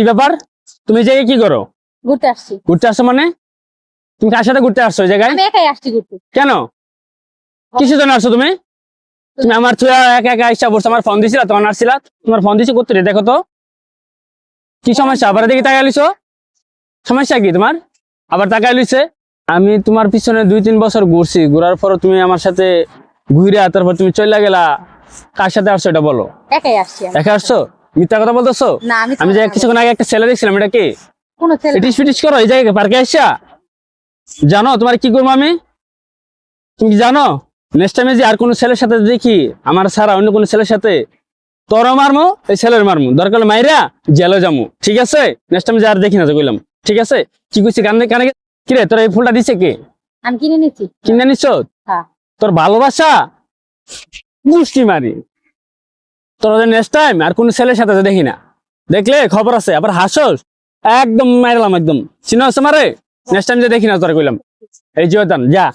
কি ব্যাপার? তুমি এই জায়গায় কি করো? ঘুরতে আসছি। ঘুরতে আসছো মানে? তুমি কার সাথে ঘুরতে আসছো ওই জায়গায়? আমি একাই আসছি ঘুরতে। কেন? কিসের জন্য আসছো তুমি? তুমি আমার ছুঁয়া একা একা ইচ্ছা বলছো, আমার ফোন দিছিলা, তখন আসছিলা। তোমার ফোন দিছি করতে দেখো তো কি সমস্যা? আবার দেখি তাকাই লিছো, সমস্যা কি তোমার? আবার তাকাই লিছে। আমি তোমার পিছনে 2-3 বছর ঘুরছি, ঘুরার পর তুমি আমার সাথে ঘুরে তারপর তুমি চলে গেলা। কার সাথে আসছো এটা বলো? একাই আসছি আমি। একা আসছো? মিথ্যা কথা বলতেছো? না, আমি আমি যে কিছুক্ষণ আগে একটা ছেলে দেখছিলাম, এটা কি? কোন ছেলে? পিটিস পিটিস করো এই জায়গায় পার্কে আসছা? জানো তোমার কি করবো আমি? তুমি কি জানো নেক্সট টাইমে যে আর কোনো ছেলের সাথে দেখি আমার ছাড়া অন্য কোনো ছেলের সাথে, তোরও মারমো এই ছেলের মারমো, দরকার হলে মাইরা জেলে যামু, ঠিক আছে? নেক্সট টাইমে যে আর দেখি না তো কইলাম, ঠিক আছে? কি কইছি কানে কানে? কিরে তোর এই ফুলটা দিছে কে? আমি কিনে নিচ্ছি। কিনে নিচ্ছ? হ্যাঁ। তোর ভালোবাসা মুষ্টি মারি। তোর নেক্সট টাইম আর কোন ছেলের সাথে দেখি না, দেখলে খবর আছে। আবার হাসস, একদম মারলাম একদম। চিনো আছে মারে? নেক্সট টাইম যে দেখি না তোর কইলাম। এই জয়দান যা।